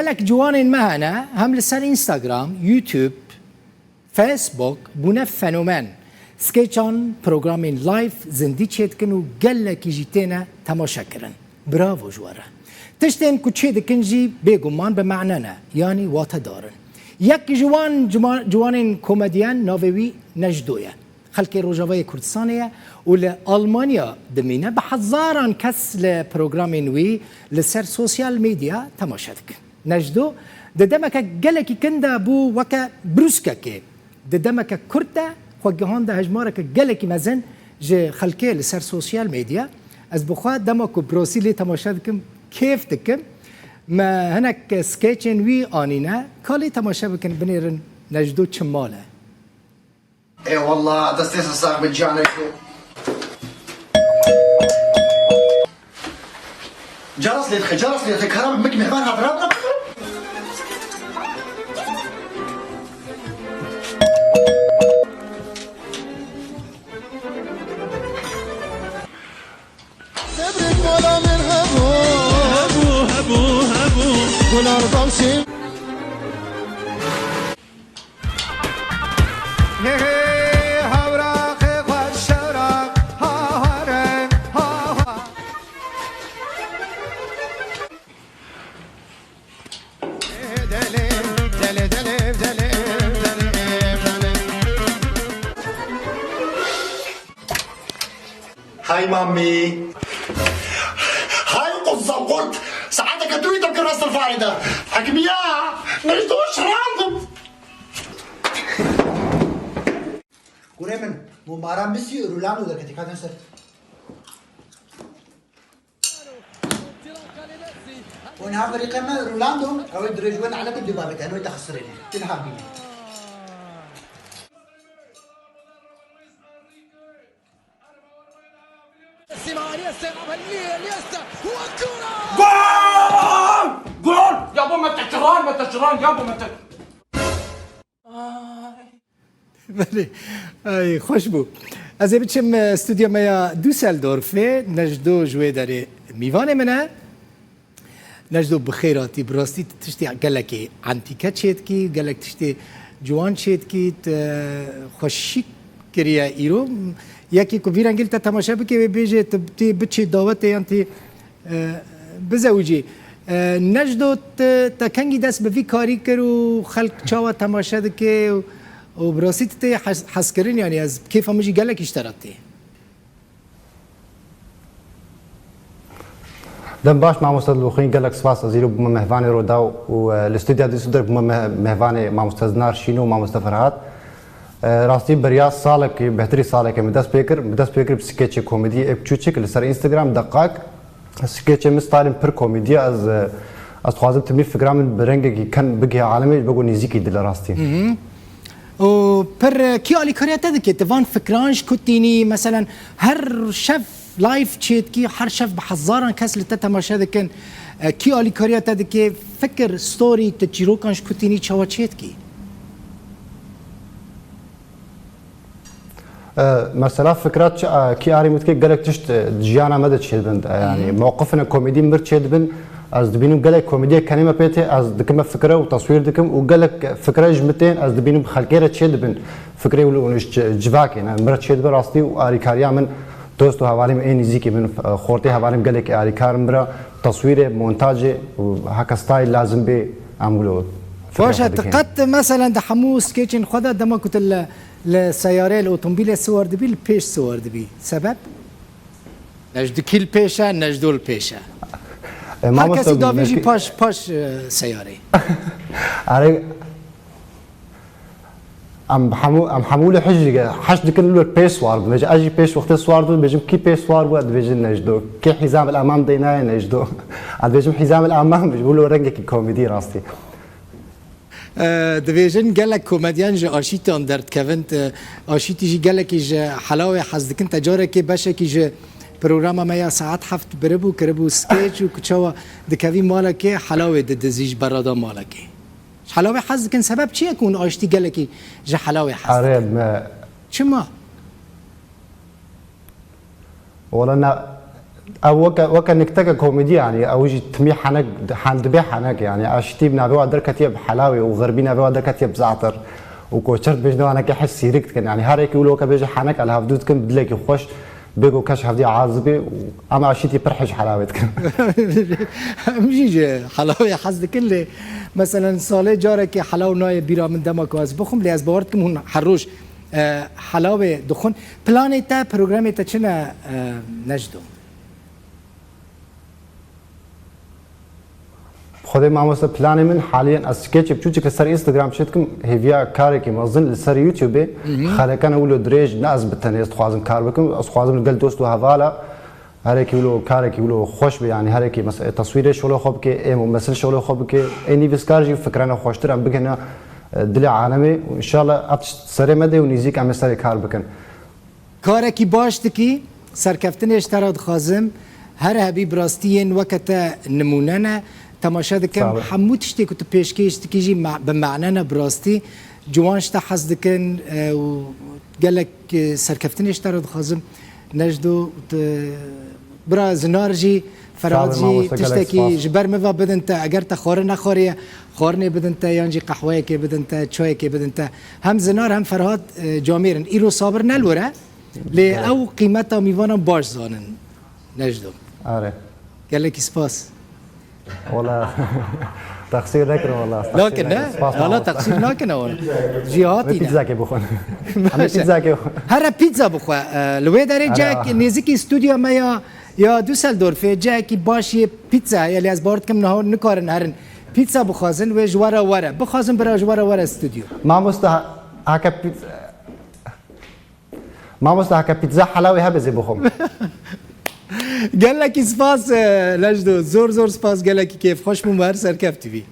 قالك جوان مهنا هم لسر انستغرام يوتيوب فيسبوك بونا فنومن سكيتشان برنامج لايف زندی چید کن و قالك يجيتنا تماشا کرن برافو جواره تشتين كوتشي دكنجي بيغمان بمعنانا يعني واتا دارن يك جوان كوميديان نوفيوي نجدويا خلقي روجاوية كردستانية ولا ألمانيا دمينا بحزاران كس لبروغرامين وي لسر سوسيال ميديا تماشاتك نجدو ددمك قالك كندا بو وكا بروسكاكي ددمك كرتا خوجهان ده هجمارك قالك مزن جي خلقي لسر سوسيال ميديا از بخوا دمك بروسيلي تماشاتكم كيف تكم ما هناك سكيتشن وي آنينا كالي تماشا بكن بنيرن نجدو تشماله اي والله دستيس الصاغ بالجانب جرس لي اخي جرس لي اخي كهرباء مك مهبان هضرب هاي مامي هاي قصة قلت ساعتك تويتر كراس الفايدة حكم اياها نجدوش راندم قريمن ممارا ميسي رولانو ده كتكاد نسر ونها فريقنا رولاندو او يدرجون على قد بابك انو يتخسرين تنهابين جول جول يا ابو ما تحتران ما تحتران يا ابو ما بله ای خوش بو از بچم استودیو میا دوسلدورف نجدو جوی داره میوان منه نجدو بخیراتی براستی تشتی گلکی انتیکه چید کی گلک تشتی جوان چید کی خوشی کریه ایرو یکی کو ویرانگل تا تماشا بکی بیجه تی بچی دعوت یانتی بزوجی نجدو تا کنگی دست به وی کاری کرو خلق چاوا تماشا دکه و براستی تی حس کرین یعنی از کیف همجی گلک اشتراتی دم باش مع مستاذ الوخين قال لك سباس ازيرو بما مهفاني روداو والاستوديو دي سودر بما مهفاني مع مستاذ نار شينو مع مستاذ فرهاد راستي برياس صالك بهتري صالك مدس بيكر بسكيتش كوميدي بتشوتشك لسر انستغرام دقائق سكيتش مستعلم بير كوميدي از خوازم تمني فكرام برنجي كان بقي عالمي بقول نيزيكي دل راستي و پر کی آلی کاریت داد که توان فکرانش کتینی مثلا هر شف لايف تشيت كي هر شف بحزاران كاس لتا تماشا دكن كي آلی کاریت داد که فکر ستوری تجرو کنش کتینی چوا تشيت كي مثلا فكرات كي اري متكي قالك تشت جيانا مدى تشيد بند يعني موقفنا كوميدي مر تشيد بند از دبينم قالك كوميديا كلمه بيتي از دكم فكره وتصوير دكم وقالك فكره جمتين از دبينم خلقيره تشيد بند فكره ونش جواك يعني مر تشيد براستي واري كاريا من دوستو حوالي اي نزيكي من خورتي حوالي قالك اري كار مرا تصوير مونتاج وهكا ستايل لازم بي عملوا فاش قد مثلا ده حموس كيتشن خدا دما كنت السيارة الأوتومبيل السوار دبي البيش سوار دبي سبب نجد كل بيشة نجدو البيشة هر کسی داویجی پاش سیاره آره ام حمول حش دكن له بيس وارد بيجي اجي بيس وقت سوارد بيجي كي بيس وارد بيجي نجدو كي حزام الامام دينا نجدو عاد بيجي حزام الامام بيقولوا رنجك كوميدي راستي دبيجن قالك كوميديان جا اشيت اندرت كفنت اشيت جي قالك جا حلاوه حزدك انت جارك باشه كي جا برنامج ما يا ساعات حفت بربو كربو سكيتش وكتشوا دكافي مالك حلاوه دزيج برادا مالك حلاوه حظ كان سبب چی يكون اشتي قالك جا حلاوه حظ اريد شما ولا او وكا نكتك كوميدي يعني او يجي تمي حنك حندبي حنك يعني اشتي بنا بوا در كتيب حلاوي وغربينا بوا در كتيب زعتر وكوشرت بيجنو انا كحس سيركت يعني هاريك يقولوا كبيجي حنك على هفدود كم بدلك خوش بيجو كاش هفدي عازبي اما اشتي برحش حلاوتك مجيجي حلاوه حزد كله مثلا ساله جارك حلاوه ناي بيرا من دمك واز بخم لي از باورتكم هون حروش حلاوه دخون بلانيتا برنامج تشنا نجدو خدي ما مثلا بلاني من حاليا اسكيتش بتشوفي كسر انستغرام شتكم هيفيا كاريكي مازن لسر يوتيوب خلك انا ولو دريج ناس بتنيس خوازم كار بكم خوازم قال دوستو هفالا هريكي ولو كاريكي ولو خوش يعني هريكي مثلا تصوير شغله خوبك اي ممثل شغله خوبك اني فيسكارجي فكرنا خوشتر ام بكنا دل عالمي وان شاء الله ابش سري مدي ونيزيك ام سري كار بكن كاركي باشتكي سركفتني اشتراد خازم هر هبي براستين وقتا نموننا تماشا دكم حمود تشتي كنت بيشكيش تكيجي بمعنانا براستي جوانش تحس دكن وقال لك سركفتني اشتراد خازم نجدو برا زنارجي فرادجي تشتكي جبر مفا بدنت اگر تخورنا خوريه خورني بدنت يانجي قهوه كي بدنت تشاي كي بدنت هم زنار هم فرهاد جاميرن ايرو صابر نلوره ل او قيمتها ميوانا باش زانن نجدو اره قال لك سباس والله تقصير لكن والله لكن لا تقصير لكن والله جهاتي بيتزا كي بخون بيتزا كي هر بيتزا بخوا لوي داري جاك نزيكي استوديو ما يا دوسلدورف جاكي باشي بيتزا يلي از باردكم نهار نكارن هرن بيتزا بخازن و جوارا ورا بخازن برا جوارا ورا استوديو ما هكا بيتزا ما هكا بيتزا حلاوي هبزي بخم قال لك سباس لجدو زور سباس قال لك كيف خوش ممهر سركفتي